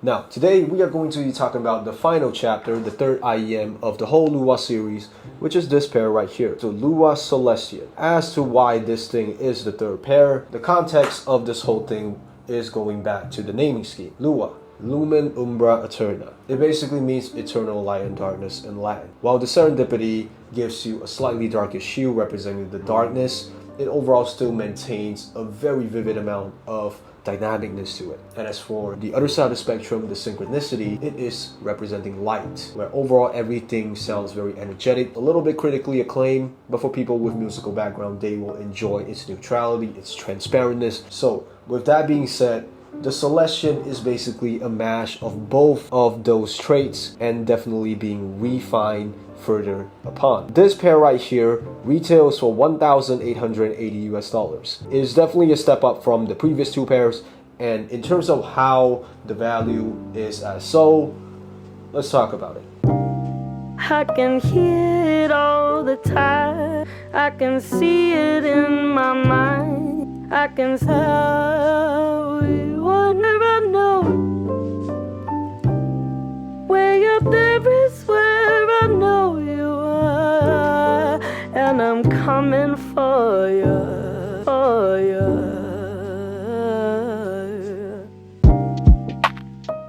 Now, today we are going to be talking about the final chapter, the third IEM of the whole LUA series, which is this pair right here, so LUA Celestian. As to why this thing is the third pair, the context of this whole thing is going back to the naming scheme, LUA. Lumen Umbra Eterna. It basically means eternal light and darkness in Latin. While the serendipity gives you a slightly darkish hue representing the darkness, it overall still maintains a very vivid amount of dynamicness to it. And as for the other side of the spectrum, the synchronicity, it is representing light, where overall everything sounds very energetic, a little bit critically acclaimed, but for people with musical background, they will enjoy its neutrality, its transparentness. So with that being said, the Celestian is basically a mash of both of those traits and definitely being refined further upon. This pair right here retails for $1,880 US. It is definitely a step up from the previous two pairs, and in terms of how the value is as so, let's talk about it. I can hear it all the time. I can see it in my mind. I can tell you whenever I know. Way up there is where I know you are, and I'm coming for you, for you.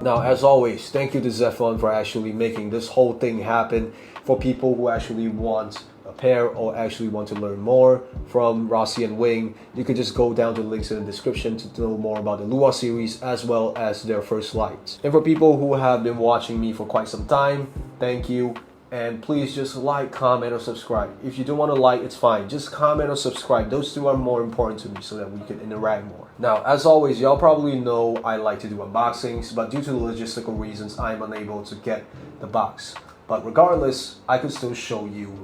Now, as always, thank you to Zephon for actually making this whole thing happen. For people who actually want a pair or actually want to learn more from Rossi and Wing, you could just go down to the links in the description to know more about the LUA series as well as their first lights. And for people who have been watching me for quite some time, thank you. And please just like, comment, or subscribe. If you don't want to like, it's fine. Just comment or subscribe. Those two are more important to me so that we can interact more. Now, as always, y'all probably know I like to do unboxings, but due to the logistical reasons, I'm unable to get the box. But regardless, I could still show you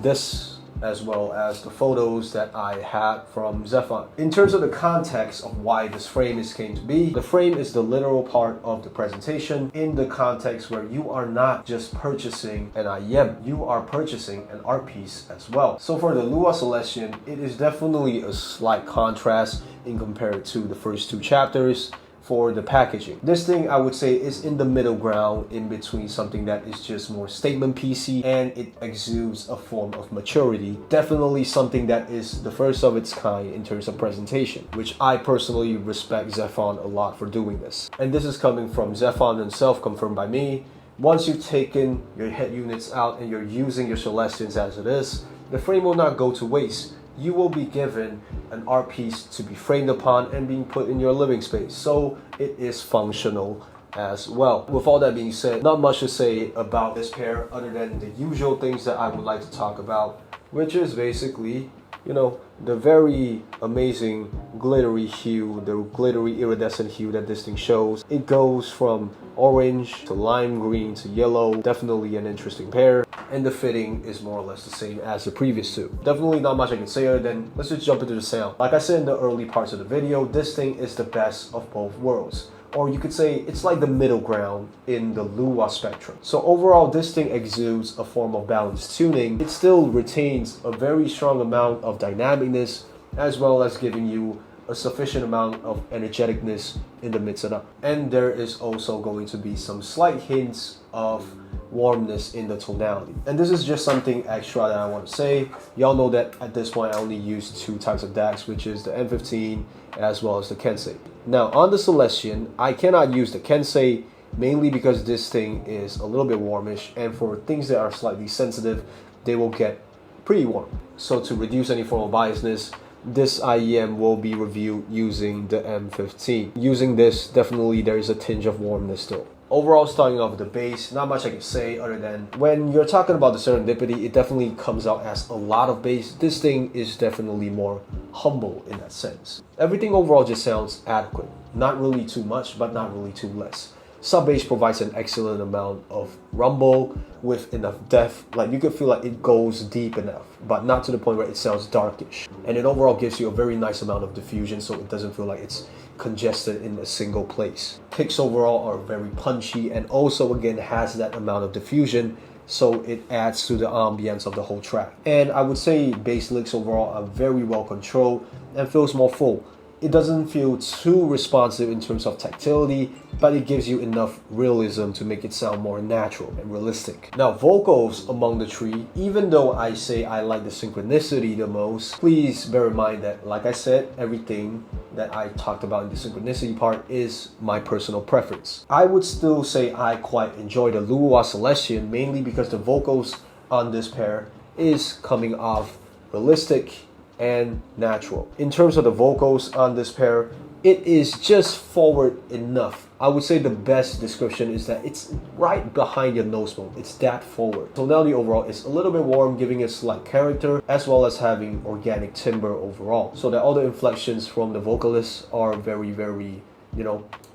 this as well as the photos that I had from Zephon. In terms of the context of why this frame came to be, the frame is the literal part of the presentation in the context where you are not just purchasing an IEM, you are purchasing an art piece as well. So for the LUA Celestian, it is definitely a slight contrast in compared to the first two chapters. For the packaging, this thing I would say is in the middle ground in between something that is just more statement piecey and it exudes a form of maturity. Definitely something that is the first of its kind in terms of presentation, which I personally respect Zephon a lot for doing this. And this is coming from Zephon himself, confirmed by me. Once you've taken your head units out and you're using your Celestians as it is, the frame will not go to waste. You will be given an art piece to be framed upon and being put in your living space, so it is functional as well. With all that being said, not much to say about this pair other than the usual things that I would like to talk about, which is basically, you know, the very amazing glittery hue, the glittery iridescent hue that this thing shows. It goes from orange to lime green to yellow. Definitely an interesting pair. And the fitting is more or less the same as the previous two. Definitely not much I can say other than let's just jump into the sound. Like I said in the early parts of the video, this thing is the best of both worlds. Or you could say it's like the middle ground in the LUA spectrum. So overall, this thing exudes a form of balanced tuning. It still retains a very strong amount of dynamicness as well as giving you a sufficient amount of energeticness in the mid setup. And there is also going to be some slight hints of warmness in the tonality. And this is just something extra that I want to say. Y'all know that at this point I only use two types of DACs, which is the M15 as well as the Kensei. Now on the Celestian, I cannot use the Kensei mainly because this thing is a little bit warmish, and for things that are slightly sensitive, they will get pretty warm. So to reduce any form of biasness, this IEM will be reviewed using the M15. Using this, definitely there is a tinge of warmness still. Overall, starting off with the bass, not much I can say other than when you're talking about the serendipity, it definitely comes out as a lot of bass. This thing is definitely more humble in that sense. Everything overall just sounds adequate. Not really too much, but not really too less. Sub bass provides an excellent amount of rumble with enough depth. Like you can feel like it goes deep enough, but not to the point where it sounds darkish. And it overall gives you a very nice amount of diffusion, so it doesn't feel like it's congested in a single place. Picks overall are very punchy and also again has that amount of diffusion, so it adds to the ambience of the whole track. And I would say bass licks overall are very well controlled and feels more full. It doesn't feel too responsive in terms of tactility, but it gives you enough realism to make it sound more natural and realistic. Now, vocals among the three, even though I say I like the synchronicity the most, please bear in mind that, like I said, everything that I talked about in the synchronicity part is my personal preference. I would still say I quite enjoy the LUA Celestian, mainly because the vocals on this pair is coming off realistic and natural. In terms of the vocals on this pair, it is just forward enough. I would say the best description is that it's right behind your nose bone. It's that forward. Tonality overall is a little bit warm, giving it slight character, as well as having organic timbre overall. So that all the inflections from the vocalists are very, very,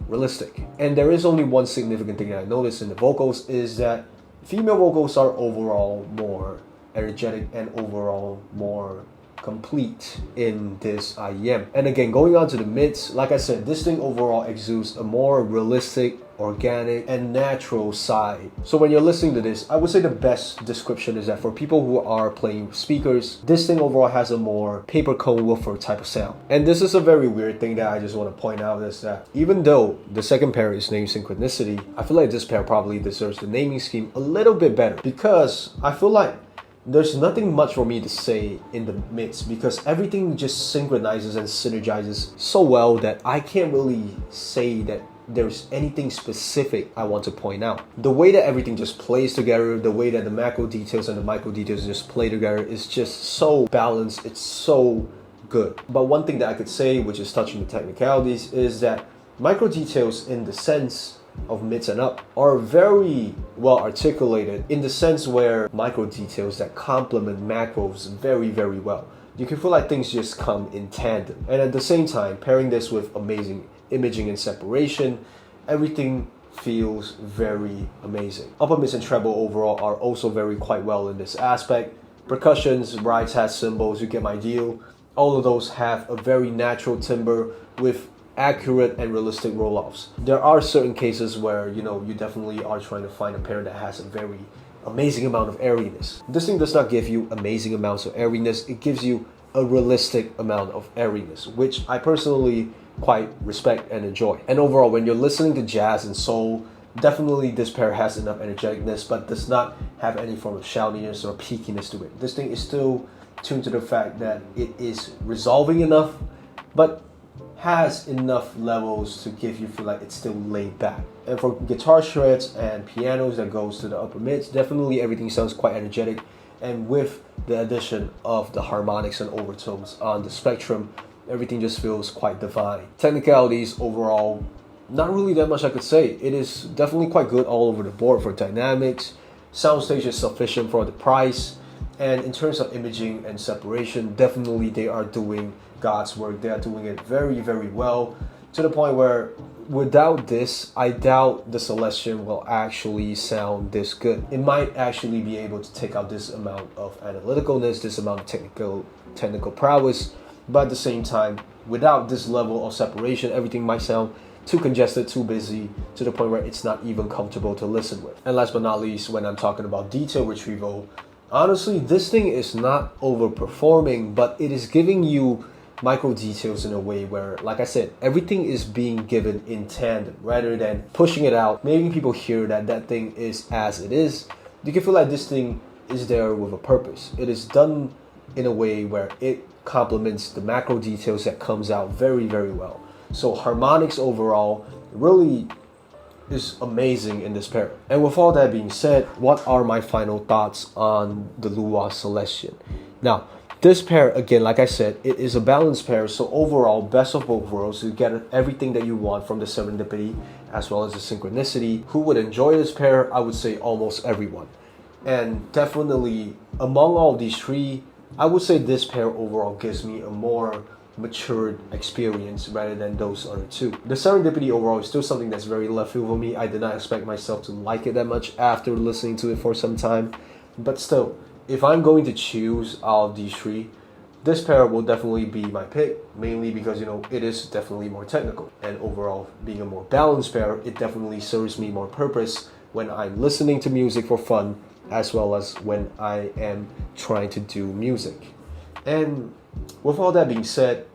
realistic. And there is only one significant thing that I noticed in the vocals is that female vocals are overall more energetic and overall more complete in this IEM. And again, going on to the mids, like I said, this thing overall exudes a more realistic, organic, and natural side. So when you're listening to this, I would say the best description is that for people who are playing speakers, this thing overall has a more paper cone woofer type of sound. And this is a very weird thing that I just want to point out, is that even though the second pair is named Synchronicity, I feel like this pair probably deserves the naming scheme a little bit better, because I feel like there's nothing much for me to say in the mids, because everything just synchronizes and synergizes so well that I can't really say that there's anything specific I want to point out. The way that everything just plays together, the way that the macro details and the micro details just play together is just so balanced. It's so good. But one thing that I could say, which is touching the technicalities, is that micro details in the sense of mids and up are very well articulated, in the sense where micro details that complement macros very, very well. You can feel like things just come in tandem. And at the same time, pairing this with amazing imaging and separation, everything feels very amazing. Upper mids and treble overall are also very quite well in this aspect. Percussions, rides, hats, cymbals, you get my deal. All of those have a very natural timbre with accurate and realistic roll-offs. There are certain cases where you definitely are trying to find a pair that has a very amazing amount of airiness. This thing does not give you amazing amounts of airiness, it gives you a realistic amount of airiness, which I personally quite respect and enjoy. And overall, when you're listening to jazz and soul, definitely this pair has enough energeticness, but does not have any form of shoutiness or peakiness to it. This thing is still tuned to the fact that it is resolving enough, but has enough levels to give you feel like it's still laid back. And for guitar shreds and pianos that goes to the upper mids, definitely everything sounds quite energetic, and with the addition of the harmonics and overtones on the spectrum, everything just feels quite divine. Technicalities overall, not really that much I could say. It is definitely quite good all over the board for dynamics. Soundstage is sufficient for the price, and in terms of imaging and separation, definitely they are doing God's work. They are doing it very, very well, to the point where without this, I doubt the Celestian will actually sound this good. It might actually be able to take out this amount of analyticalness, this amount of technical prowess, but at the same time, without this level of separation, everything might sound too congested, too busy, to the point where it's not even comfortable to listen with. And last but not least, when I'm talking about detail retrieval, honestly, this thing is not overperforming, but it is giving you micro details in a way where, like I said, everything is being given in tandem rather than pushing it out, making people hear that that thing is as it is. You can feel like this thing is there with a purpose. It is done in a way where it complements the macro details that comes out very, very well. So harmonics overall really is amazing in this pair. And with all that being said, what are my final thoughts on the LUA Celestian? Now, this pair, again, like I said, it is a balanced pair, so overall, best of both worlds. You get everything that you want from the serendipity as well as the synchronicity. Who would enjoy this pair? I would say almost everyone. And definitely, among all these three, I would say this pair overall gives me a more matured experience rather than those other two. The serendipity overall is still something that's very left field for me. I did not expect myself to like it that much after listening to it for some time, but still, if I'm going to choose out of these three, this pair will definitely be my pick, mainly because it is definitely more technical, and overall being a more balanced pair, it definitely serves me more purpose when I'm listening to music for fun as well as when I am trying to do music. And with all that being said,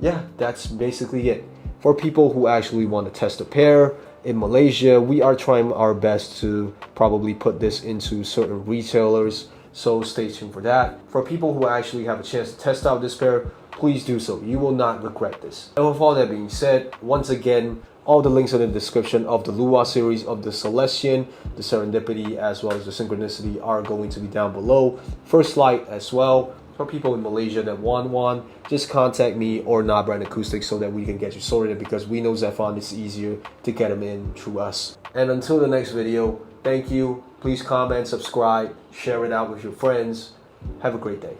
yeah, that's basically it. For people who actually want to test a pair in Malaysia, we are trying our best to probably put this into certain retailers, so stay tuned for that. For people who actually have a chance to test out this pair, please do so. You will not regret this. And with all that being said, once again, all the links in the description of the LUA series of the Celestian, the Serendipity, as well as the Synchronicity are going to be down below. First Light as well. For people in Malaysia that want one, just contact me or Nah Brand Acoustics so that we can get you sorted, because we know Zephon is easier to get them in through us. And until the next video, thank you. Please comment, subscribe, share it out with your friends. Have a great day.